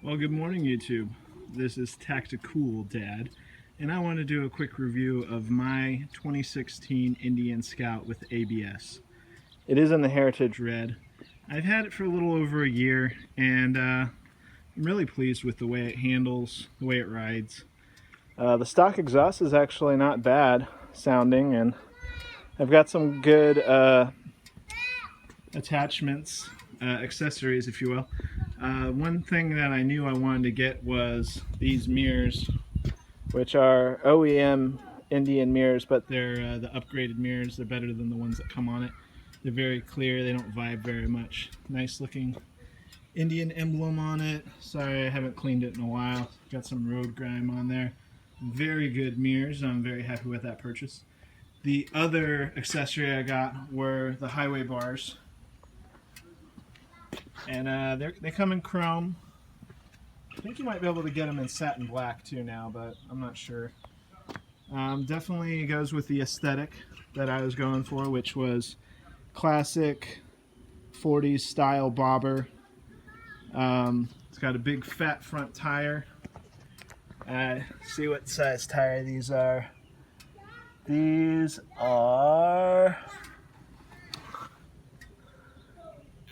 Well, good morning, YouTube. This is Tactical Dad, and I want to do a quick review of my 2016 Indian Scout with ABS. It is in the Heritage Red. I've had it for a little over a year, and I'm really pleased with the way it handles, the way it rides. The stock exhaust is actually not bad sounding, and I've got some good attachments, accessories, if you will. One thing that I knew I wanted to get was these mirrors, which are OEM Indian mirrors, but they're the upgraded mirrors. They're better than the ones that come on it. They're very clear. They don't vibe very much. Nice looking Indian emblem on it. Sorry I haven't cleaned it in a while. Got some road grime on there. Very good mirrors. I'm very happy with that purchase. The other accessory I got were the highway bars. And they come in chrome. I think you might be able to get them in satin black too now, but I'm not sure. Definitely goes with the aesthetic that I was going for, which was classic 40s style bobber. It's got a big fat front tire. See what size tire these are. These are...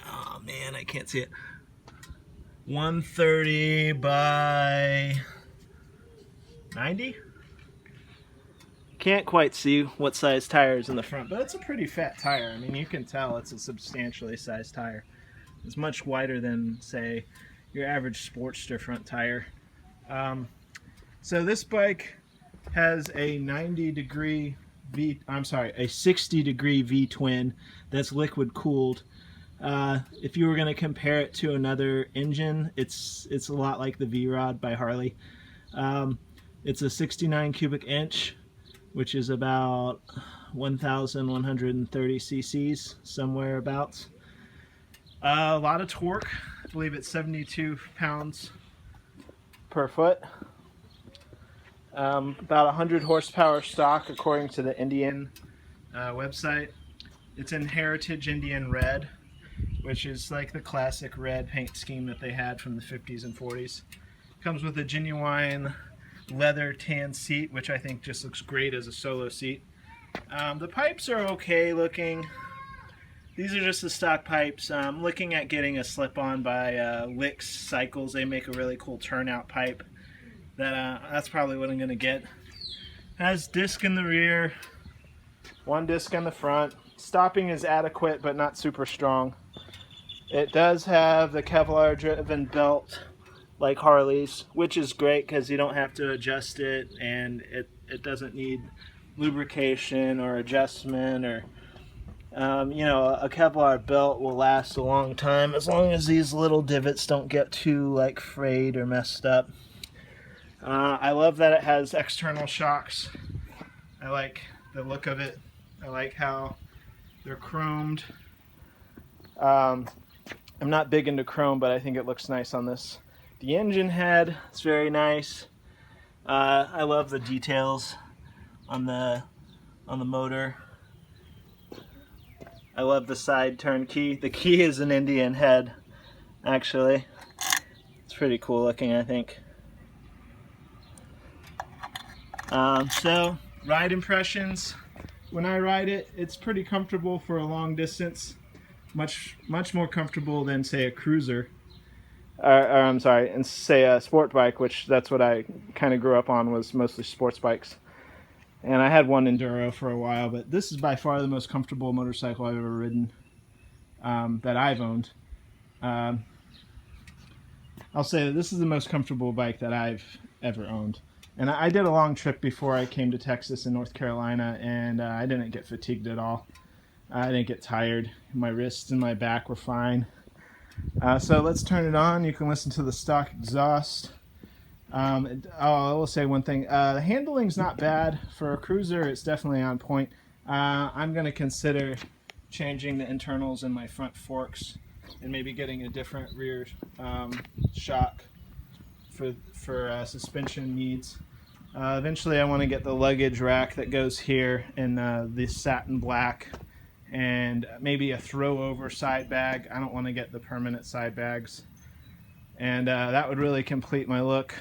Oh man, I can't see it. 130 by 90? Can't quite see what size tire is in the front, but it's a pretty fat tire. I mean, you can tell it's a substantially sized tire. It's much wider than, say, your average Sportster front tire. So this bike has a 60 degree V-twin that's liquid cooled. If you were going to compare it to another engine, it's a lot like the V-Rod by Harley. It's a 69 cubic inch, which is about 1,130 cc's, somewhere about. A lot of torque. I believe it's 72 pounds per foot. About 100 horsepower stock, according to the Indian website. It's in Heritage Indian Red, which is like the classic red paint scheme that they had from the 50s and 40s. Comes with a genuine leather tan seat, which I think just looks great as a solo seat. The pipes are okay looking. These are just the stock pipes. I'm looking at getting a slip-on by Licks Cycles. They make a really cool turnout pipe. That's probably what I'm going to get. Has disc in the rear, one disc in the front. Stopping is adequate, but not super strong. It does have the Kevlar driven belt like Harley's, which is great because you don't have to adjust it, and it doesn't need lubrication or adjustment, or you know, a Kevlar belt will last a long time as long as these little divots don't get too like frayed or messed up. I love that it has external shocks. I like the look of it. I like how they're chromed. I'm not big into chrome, but I think it looks nice on this. The engine head is very nice. I love the details on the motor. I love the side turn key. The key is an Indian head, actually. It's pretty cool looking, I think. So, ride impressions. When I ride it, it's pretty comfortable for a long distance. Much more comfortable than, say, a cruiser. Or I'm sorry, and say a sport bike, which that's what I kind of grew up on, was mostly sports bikes. And I had one Enduro for a while, but this is by far the most comfortable motorcycle I've ever ridden, that I've owned. I'll say that this is the most comfortable bike that I've ever owned. And I did a long trip before I came to Texas and North Carolina, and I didn't get fatigued at all. I didn't get tired. My wrists and my back were fine. So let's turn it on. You can listen to the stock exhaust. I will say one thing. The handling's not bad. For a cruiser, it's definitely on point. I'm going to consider changing the internals in my front forks and maybe getting a different rear shock for suspension needs. Eventually I want to get the luggage rack that goes here in the satin black, and maybe a throw over side bag. I don't want to get the permanent side bags. and that would really complete my look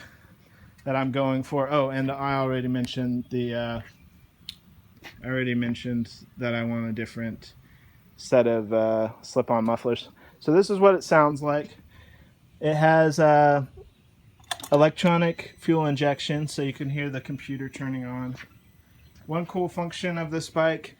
that I'm going for. Oh, and I already mentioned that I want a different set of slip-on mufflers. So this is what it sounds like. It has electronic fuel injection, so you can hear the computer turning on. One cool function of this bike,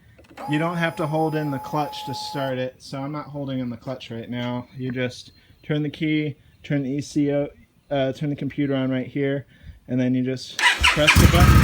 you don't have to hold in the clutch to start it. So I'm not holding in the clutch right now. You just turn the key, turn the ECO, turn the computer on right here, and then you just press the button